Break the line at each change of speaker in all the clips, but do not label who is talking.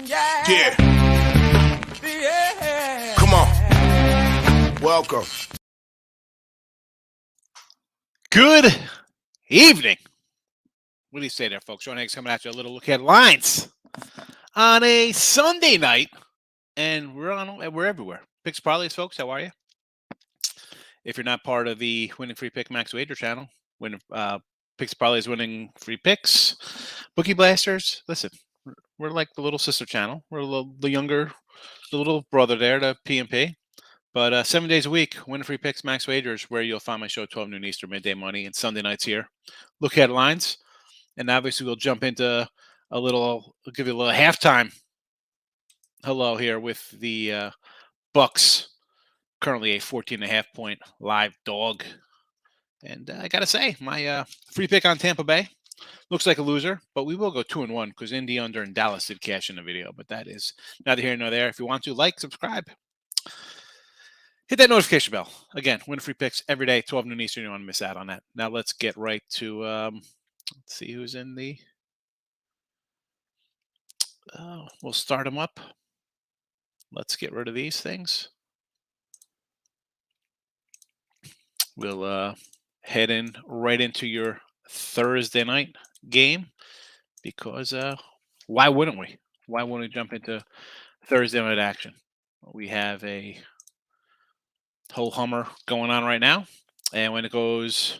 Yeah. Come on. Welcome.
Good evening. What do you say there, folks? Sean Higgs coming at you. A little look at lines on a Sunday night, and we're everywhere. Picks Parlays, folks. How are you? If you're not part of the Winning Free Pick Max Wager channel, Picks Parlays winning free picks, Bookie Blasters. Listen, we're like the little sister channel. We're the little brother there to PMP. But 7 days a week, Winning Free Picks Max Wagers, where you'll find my show 12 noon Eastern, midday money, and Sunday nights here. Look at lines. And obviously, we'll jump into I'll give you a little halftime hello here with the Bucks, currently a 14.5-point live dog. And I got to say, my free pick on Tampa Bay looks like a loser, but we will go 2-1 because Indy under and Dallas did cash in the video. But that is neither here nor there. If you want to, like, subscribe, hit that notification bell. Again, win free picks every day, 12 noon Eastern. You don't want to miss out on that. Now let's get right to let's see who's in the. We'll start them up. Let's get rid of these things. We'll head in right into your Thursday night game because why wouldn't we? Why wouldn't we jump into Thursday night action? We have a whole Hummer going on right now, and when it goes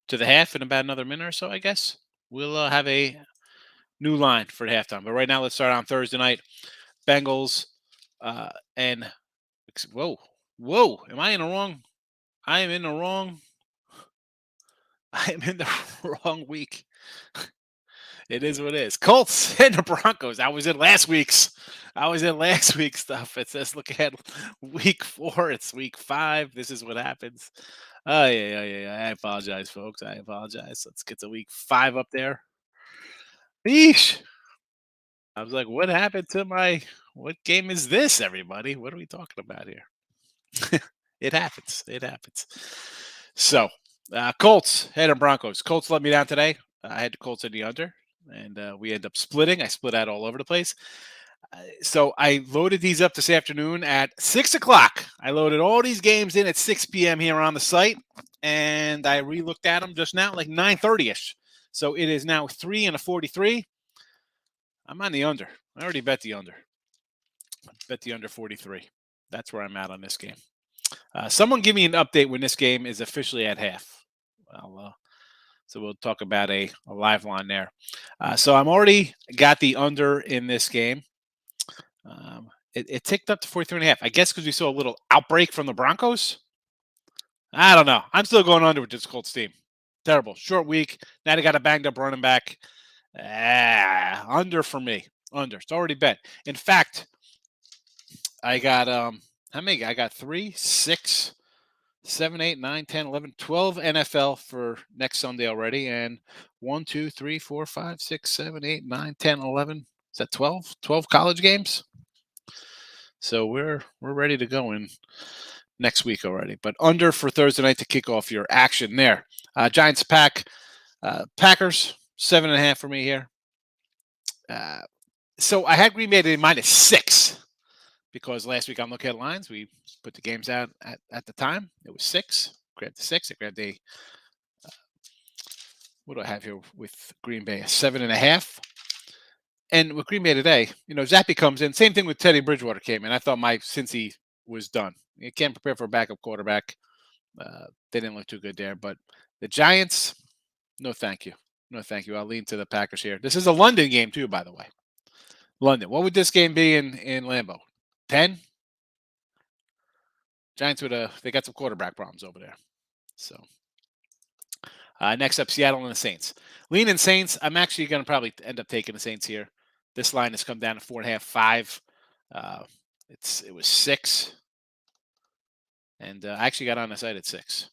to the half in about another minute or so, I guess we'll have a new line for the halftime. But right now, let's start on Thursday night. Bengals and whoa, am I in the wrong? I am in the wrong week. It is what it is. Colts and the Broncos. I was in last week's stuff. It says look at week 4. It's week 5. This is what happens. Oh yeah. I apologize, folks. I apologize. Let's get to week 5 up there. Eesh. I was like, what happened to what game is this, everybody? What are we talking about here? It happens. So, Colts and Broncos. Colts let me down today. I had the Colts in the under, and we end up splitting. I split out all over the place. So I loaded these up this afternoon at 6 o'clock. I loaded all these games in at 6 p.m. here on the site, and I re-looked at them just now, like 9:30ish. So it is now 3 and a 43. I'm on the under. I already bet the under. Bet the under 43. That's where I'm at on this game. Someone give me an update when this game is officially at half. So we'll talk about a live line there. So I'm already got the under in this game. It ticked up to 43.5. I guess because we saw a little outbreak from the Broncos. I don't know. I'm still going under with this Colts team. Terrible. Short week. Now they got a banged up running back. Under for me. Under. It's already bet. In fact, I got how many? I got 3, 6, 7, 8, 9, 10, 11, 12 NFL for next Sunday already. And 1, 2, 3, 4, 5, 6, 7, 8, 9, 10, 11. Is that 12? 12 college games? So we're ready to go in next week already. But under for Thursday night to kick off your action there. Giants Packers 7.5 for me here. So I had Green Bay to -6 because last week on Look at Lines we put the games out at the time. It was 6. Grabbed the 6. I grabbed a what do I have here with Green Bay? A 7.5. And with Green Bay today, Zappy comes in. Same thing with Teddy Bridgewater came in. I thought Cincy was done. You can't prepare for a backup quarterback. They didn't look too good there. But the Giants, no thank you. No thank you. I'll lean to the Packers here. This is a London game too, by the way. London. What would this game be in Lambeau? 10? Giants they got some quarterback problems over there. So next up, Seattle and the Saints. Leaning Saints. I'm actually going to probably end up taking the Saints here. This line has come down to 4.5, 5. It was 6, and I actually got on the site at 6.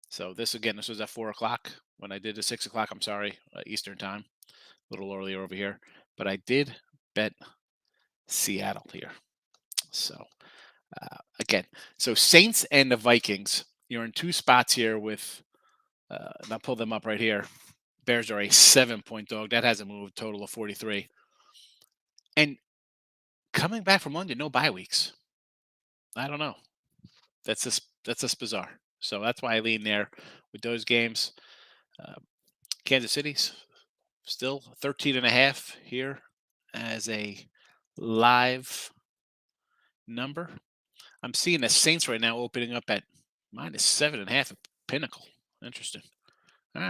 So this was at 4 o'clock when I did the 6 o'clock. I'm sorry, Eastern time, a little earlier over here, but I did bet Seattle here. So again, so Saints and the Vikings. You're in 2 spots here with. And I'll pull them up right here. Bears are a 7-point dog. That hasn't moved. Total of 43. And Coming back from London, no bye weeks. I don't know. That's just bizarre. So that's why I lean there with those games. Uh, Kansas City's still 13 and a half here as a live number. I'm seeing the Saints right now opening up at -7.5 at Pinnacle. Interesting. All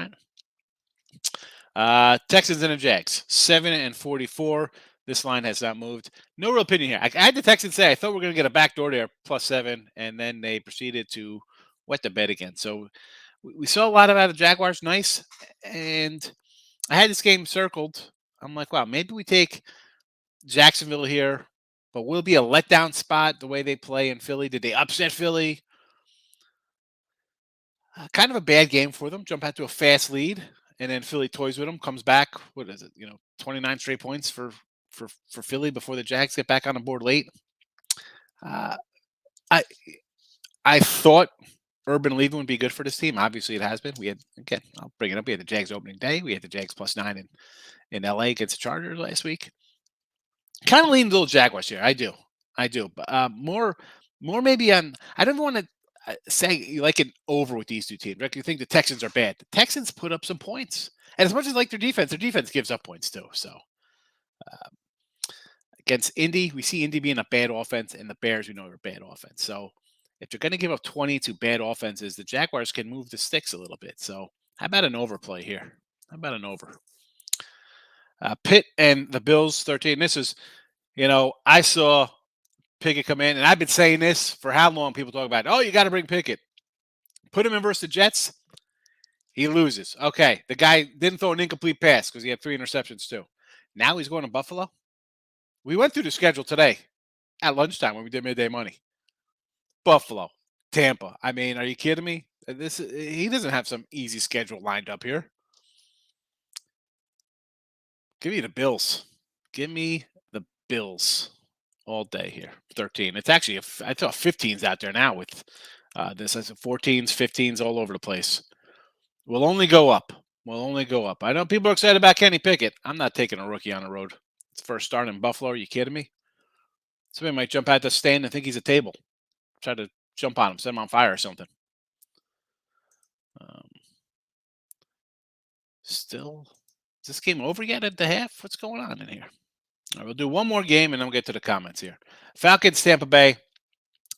right. Texans and the Jags, 7 and 44. This line has not moved. No real opinion here. I had the Texans say I thought we were going to get a backdoor there, +7, and then they proceeded to wet the bed again. So we saw a lot out of the Jaguars. Nice. And I had this game circled. I'm like, wow, maybe we take Jacksonville here, but will it be a letdown spot the way they play in Philly? Did they upset Philly? Kind of a bad game for them. Jump out to a fast lead, and then Philly toys with them. Comes back. What is it? 29 straight points for Philly before the Jags get back on the board late. Uh, I I thought Urban leaving would be good for this team. Obviously, it has been. We had again. I'll bring it up. We had the Jags opening day. We had the Jags +9 in LA against the Chargers last week. Kind of lean a little Jaguars here. I do. But more maybe on. I don't want to say you like an over with these two teams. Right? You think the Texans are bad. The Texans put up some points, and as much as I like their defense gives up points too. So against Indy, we see Indy being a bad offense, and the Bears we know are a bad offense. So if they're going to give up 20 to bad offenses, the Jaguars can move the sticks a little bit. So how about an overplay here? How about an over? Pitt and the Bills 13. This is, I saw Pickett come in, and I've been saying this for how long? People talk about, oh, you got to bring Pickett. Put him in versus the Jets. He loses. Okay, the guy didn't throw an incomplete pass because he had 3 interceptions too. Now he's going to Buffalo. We went through the schedule today at lunchtime when we did midday money. Buffalo, Tampa. I mean, are you kidding me? He doesn't have some easy schedule lined up here. Give me the Bills. Give me the Bills all day here. 13. It's actually I thought 15s out there now with this. I said 14s, 15s all over the place. We'll only go up. We'll only go up. I know people are excited about Kenny Pickett. I'm not taking a rookie on the road. It's first start in Buffalo. Are you kidding me? Somebody might jump out the stand and think he's a table. Try to jump on him, set him on fire or something. Still, is this game over yet at the half? What's going on in here? All right, we'll do one more game and then we'll get to the comments here. Falcons, Tampa Bay.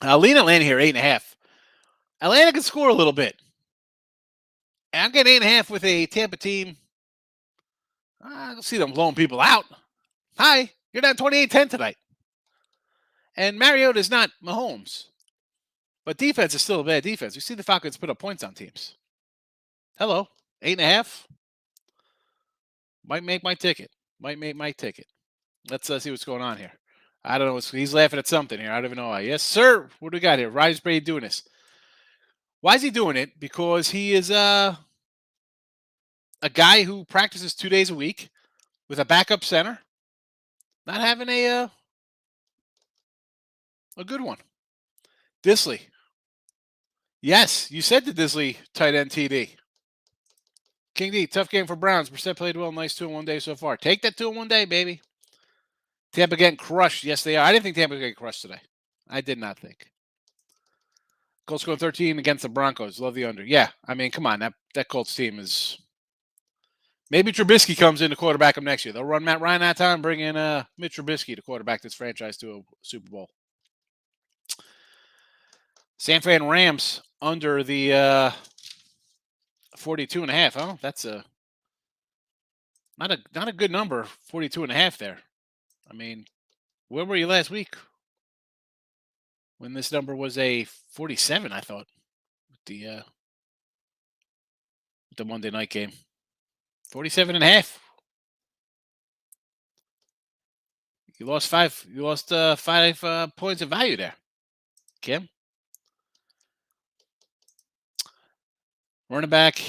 Lean Atlanta here, 8.5. Atlanta can score a little bit. And I'm getting 8.5 with a Tampa team. I don't see them blowing people out. Hi, you're down 28-10 tonight. And Mariota is not Mahomes. But defense is still a bad defense. We see the Falcons put up points on teams. Hello, 8.5. Might make my ticket. Let's see what's going on here. I don't know. He's laughing at something here. I don't even know why. Yes, sir. What do we got here? Rise Brady doing this. Why is he doing it? Because he is a guy who practices 2 days a week with a backup center. Not having a good one. Disley. Yes, you said the Disley tight end TD. King D, tough game for Browns. Brissett played well. Nice 2-in-1 day so far. Take that 2-in-1 day, baby. Tampa getting crushed. Yes, they are. I didn't think Tampa was getting crushed today. I did not think. Colts going 13 against the Broncos. Love the under. Yeah, I mean, come on. That Colts team is... Maybe Trubisky comes in to quarterback them next year. They'll run Matt Ryan that time, bring in Mitch Trubisky to quarterback this franchise to a Super Bowl. San Fran Rams under the 42.5. Huh? That's not a good number. 42.5 there. I mean, where were you last week when this number was a 47? I thought with the Monday night game. 47.5. You lost 5. You lost 5 points of value there, Kim. Running back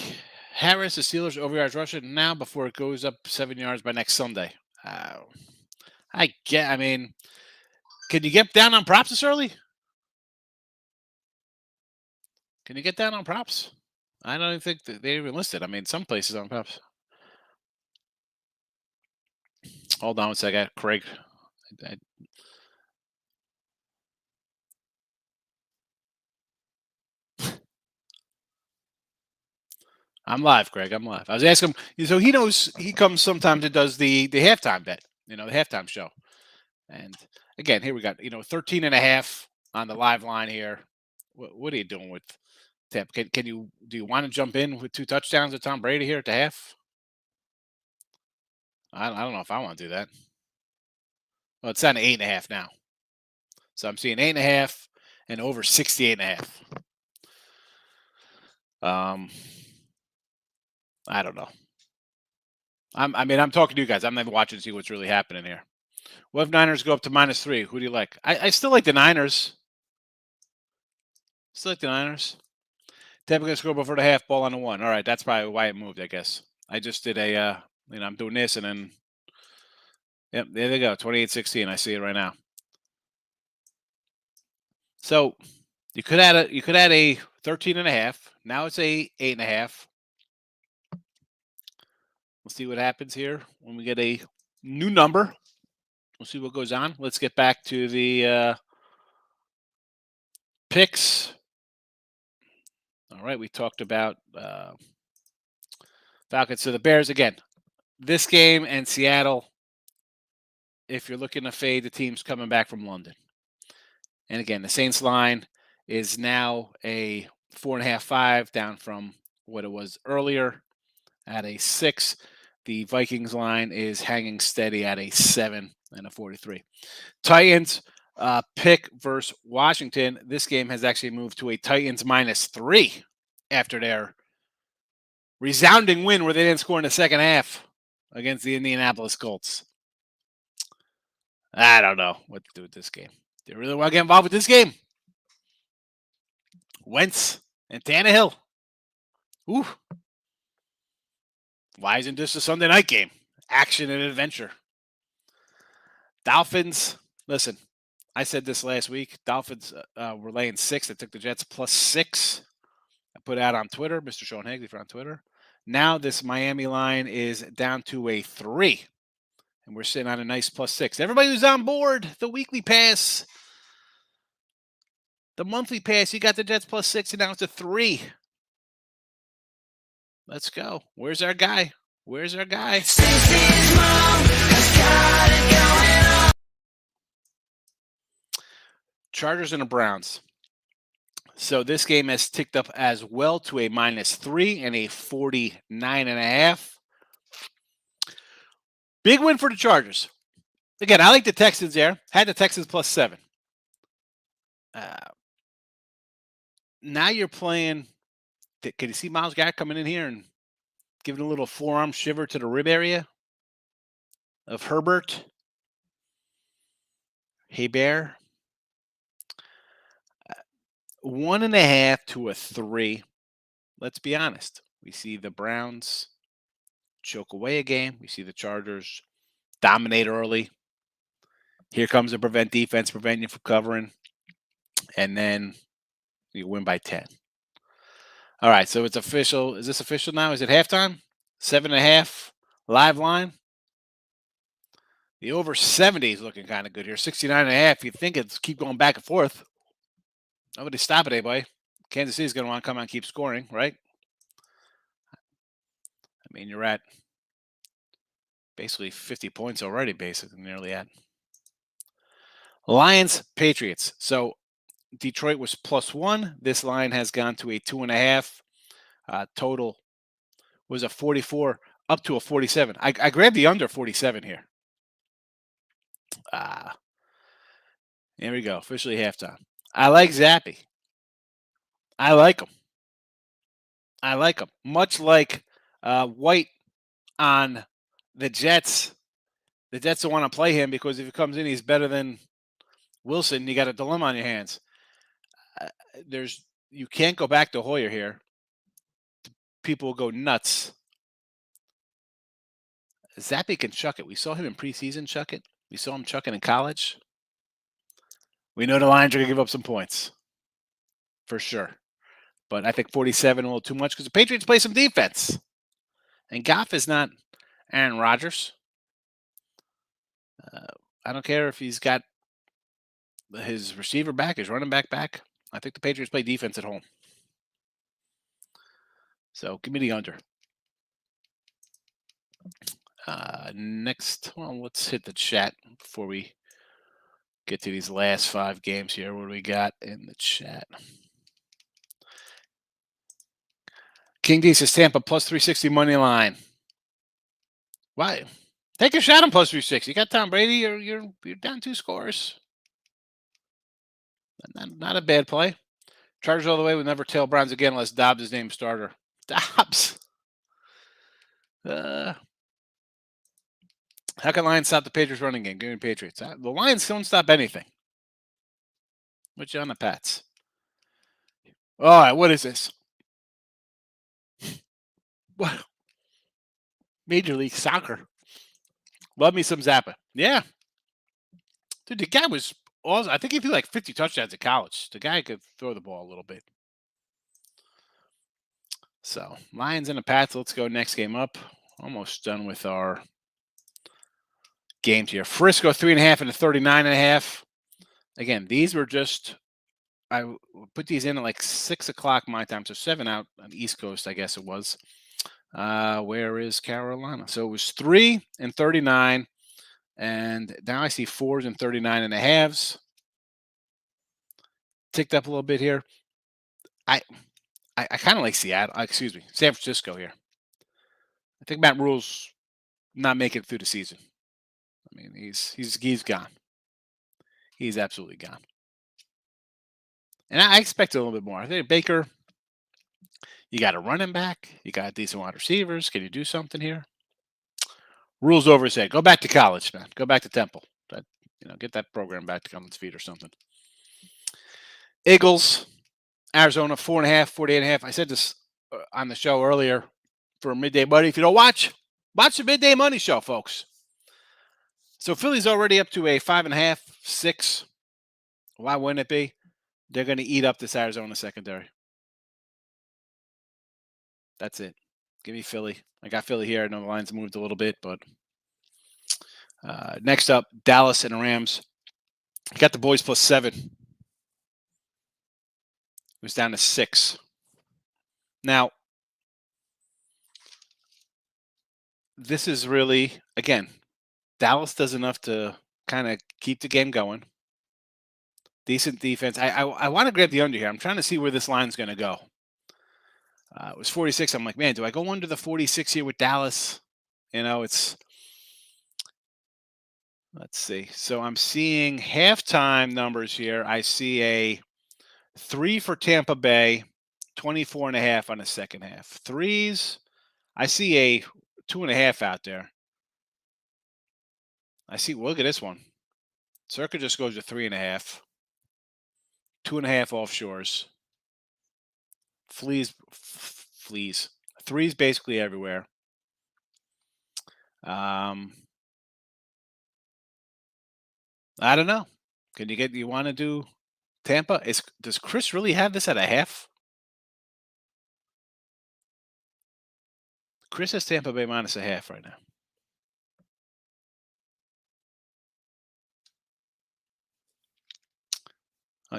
Harris, the Steelers over yards rushing now before it goes up 7 yards by next Sunday. I mean, can you get down on props this early? Can you get down on props? I don't even think that they even listed. I mean, some places on props. Hold on one second, Craig. I'm live, Greg. I'm live. I was asking him, so he knows he comes sometimes and does the halftime bet, the halftime show. And again, here we got, 13 and a half on the live line here. What are you doing with Tip? Do you want to jump in with 2 touchdowns of Tom Brady here at the half? I don't know if I want to do that. Well, it's on 8.5 now. So I'm seeing 8.5 and over 68.5. I don't know. I'm talking to you guys. I'm not watching to see what's really happening here. What if Niners go up to -3? Who do you like? I still like the Niners. Still like the Niners. Tampa gonna score before the half, ball on the 1. All right, that's probably why it moved, I guess. I just did I'm doing this and then, yep, there they go, 28-16. I see it right now. So you could add a 13.5. Now it's a 8.5. We'll see what happens here when we get a new number. We'll see what goes on. Let's get back to the picks. All right, we talked about Falcons. So the Bears again. This game and Seattle. If you're looking to fade the teams coming back from London, and again, the Saints line is now a 4.5, 5 down from what it was earlier at a 6. The Vikings line is hanging steady at a 7 and a 43. Titans pick versus Washington. This game has actually moved to a Titans -3 after their resounding win where they didn't score in the second half against the Indianapolis Colts. I don't know what to do with this game. They really want to get involved with this game. Wentz and Tannehill. Ooh. Why isn't this a Sunday night game? Action and adventure. Dolphins. Listen, I said this last week. Dolphins were laying 6. They took the Jets +6. I put out on Twitter, Mr. Sean Higgs, if you're on Twitter. Now this Miami line is down to a 3. And we're sitting on a nice +6. Everybody who's on board, the weekly pass, the monthly pass, you got the Jets +6, and now it's a 3. Let's go. Where's our guy? Where's our guy? Chargers and the Browns. So this game has ticked up as well to a -3 and a 49.5. Big win for the Chargers. Again, I like the Texans there. Had the Texans +7. Now you're playing. Can you see Myles Garrett coming in here and giving a little forearm shiver to the rib area of Herbert? Hey, Bear. 1.5 to a 3. Let's be honest. We see the Browns choke away a game. We see the Chargers dominate early. Here comes the prevent defense, prevent you from covering. And then you win by 10. All right, so it's official. Is this official now? Is it halftime? 7.5 live line. The over 70 is looking kind of good here. 69.5. You think it's keep going back and forth. Nobody stop it, anybody. Kansas City's going to want to come out and keep scoring, right? I mean, you're at basically 50 points already, basically, nearly at. Lions, Patriots. So Detroit was +1. This line has gone to a 2.5. Total was a 44 up to a 47. I grabbed the under 47 here. Here we go. Officially halftime. I like Zappy. I like him. I like him. Much like White on the Jets. The Jets don't want to play him because if he comes in, he's better than Wilson. You got a dilemma on your hands. You can't go back to Hoyer here. People will go nuts. Zappy can chuck it. We saw him in preseason chuck it. We saw him chucking in college. We know the Lions are going to give up some points. For sure. But I think 47 a little too much because the Patriots play some defense. And Goff is not Aaron Rodgers. I don't care if he's got his receiver back, his running back back. I think the Patriots play defense at home. So give me the under. Next, well, let's hit the chat before we get to these last 5 games here. What do we got in the chat? King D says Tampa plus 360 money line. Why? Take a shot on plus 360. You got Tom Brady. You're down 2 scores. Not a bad play. Chargers all the way. We'll never tail Browns again unless Dobbs is named starter. Dobbs. How can Lions stop the Patriots running game? Give me Patriots. The Lions don't stop anything. What's you on the Pats? All right, what is this? What? Major League Soccer. Love me some Zappa. Yeah. Dude, the guy was awesome. I think he threw like 50 touchdowns at college. The guy could throw the ball a little bit. So, Lions and the Pats. Let's go next game up. Almost done with our games here. Frisco 3.5 and a 39.5. Again, these were just, I put these in at like 6 o'clock my time. So 7 out on the East Coast, I guess it was. Where is Carolina? So it was 3 and 39. And now I see 4s and 39.5. Ticked up a little bit here. I kind of like Seattle. Excuse me, San Francisco here. I think Matt Rule's not making it through the season. I mean, he's gone. He's absolutely gone. And I expect a little bit more. I think Baker, you got a running back. You got decent wide receivers. Can you do something here? Rules over his head. Go back to college, man. Go back to Temple. Get that program back to on its feet or something. Eagles, Arizona, 4.5, 48.5. I said this on the show earlier for Midday Money. If you don't watch the Midday Money show, folks. So Philly's already up to a 5.5, 6. Why wouldn't it be? They're going to eat up this Arizona secondary. That's it. Give me Philly. I got Philly here. I know the lines moved a little bit, but next up, Dallas and the Rams. I got the boys plus 7. It was down to 6. Now, this is really, again, Dallas does enough to kind of keep the game going. Decent defense. I want to grab the under here. I'm trying to see where this line's going to go. It was 46. I'm like, man, do I go under the 46 here with Dallas? Let's see. So I'm seeing halftime numbers here. I see a 3 for Tampa Bay, 24.5 on the second half. Threes, I see a 2.5 out there. Look at this one. Circa just goes to 3.5. 2.5 offshores. Fleas. Threes basically everywhere. I don't know. You want to do Tampa? Does Chris really have this at a half? Chris has Tampa Bay minus a half right now.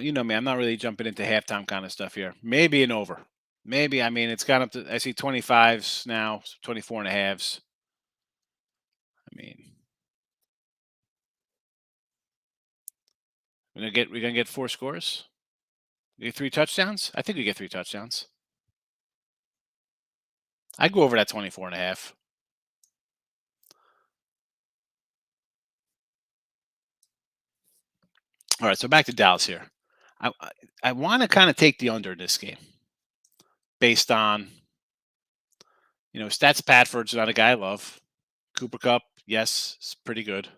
You know me, I'm not really jumping into halftime kind of stuff here. Maybe an over. Maybe, I mean, it's gone up to, I see 25s now, 24.5s. I mean, we're gonna get 4 scores. We get 3 touchdowns. I think we get 3 touchdowns. I'd go over that 24.5. All right, so back to Dallas here. I want to kind of take the under this game based on, Stats Padford's not a guy I love. Cooper Cup, yes, it's pretty good.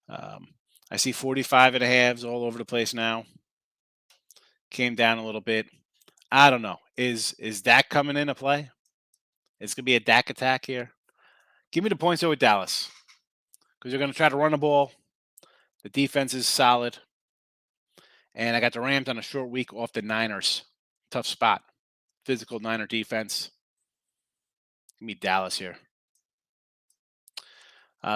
I see 45.5s all over the place now. Came down a little bit. I don't know. Is Dak coming into play? It's going to be a Dak attack here. Give me the points over Dallas because they're going to try to run the ball. The defense is solid. And I got the Rams on a short week off the Niners. Tough spot. Physical Niner defense. Give me Dallas here.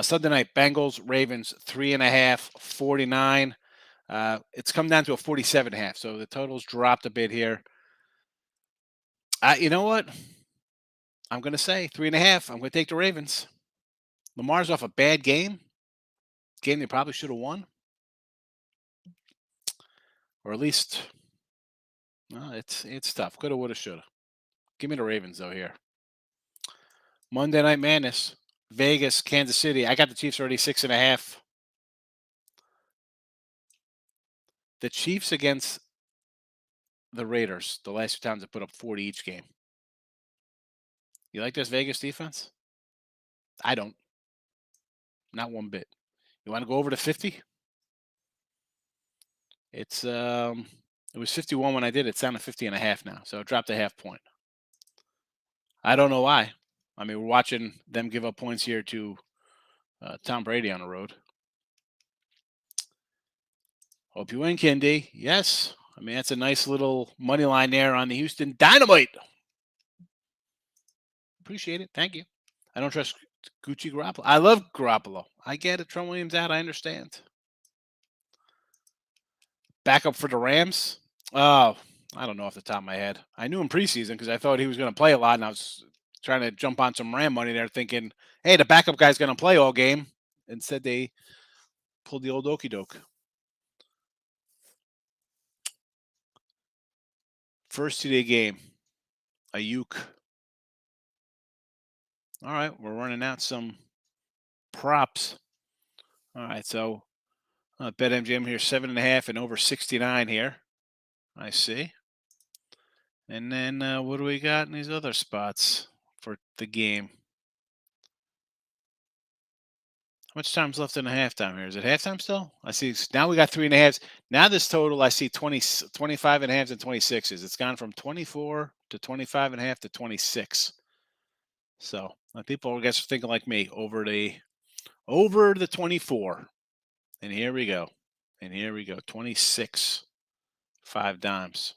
Sunday night, Bengals, Ravens, 3.5, 49. It's come down to a 47.5. So the total's dropped a bit here. You know what? I'm going to say 3.5. I'm going to take the Ravens. Lamar's off a bad game they probably should have won, or at least it's tough. Coulda, woulda, shoulda. Give me the Ravens though here. Monday Night Madness, Vegas, Kansas City. I got the Chiefs already 6.5. The Chiefs against the Raiders. The last 2 times they put up 40 each game. You like this Vegas defense? I don't. Not one bit. You want to go over to 50? It was 51 when I did it. It's down to 50.5 now. So it dropped a half point. I don't know why. I mean, we're watching them give up points here to Tom Brady on the road. Hope you win, Kendi. Yes. I mean, that's a nice little money line there on the Houston Dynamite. Appreciate it. Thank you. I don't trust Gucci Garoppolo. I love Garoppolo. I get it. Trent Williams out. I understand. Backup for the Rams. Oh, I don't know off the top of my head. I knew him preseason because I thought he was going to play a lot, and I was trying to jump on some Ram money there, thinking, "Hey, the backup guy's going to play all game." Instead, they pulled the old okey doke. First 2-day game, Ayuk. All right, we're running out some props. All right, so BetMGM here 7.5 and over 69 here. I see. And then what do we got in these other spots for the game? How much time's left in the halftime here? Is it halftime still? I see. Now we got 3.5s. Now this total, I see 25 and a half and 26s. It's gone from 24 to 25 and a half to 26. So people, I guess, are thinking like me over the 24. And here we go. 26, 5 dimes.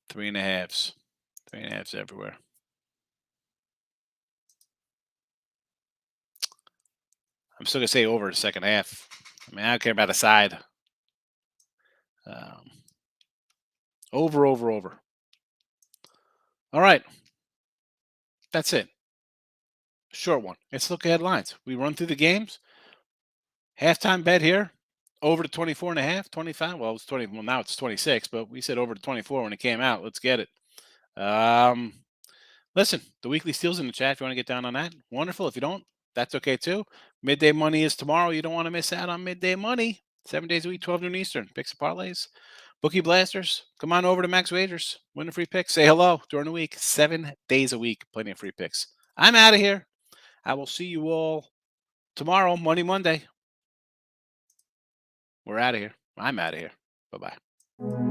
3.5s. 3.5s everywhere. I'm still going to say over the second half. I mean, I don't care about a side. Over. All right. That's it. Short one. Let's look at headlines. We run through the games. Halftime bet here. Over to 24.5, 25. Well, it's 20. Well, now it's 26, but we said over to 24 when it came out. Let's get it. Listen, the weekly steals in the chat. If you want to get down on that, wonderful. If you don't, that's okay too. Midday money is tomorrow. You don't want to miss out on midday money. 7 days a week, 12 noon Eastern. Picks and parlays. Bookie Blasters. Come on over to Max Wagers. Win a free pick. Say hello during the week. 7 days a week. Plenty of free picks. I'm out of here. I will see you all tomorrow, Monday. We're out of here. I'm out of here. Bye-bye.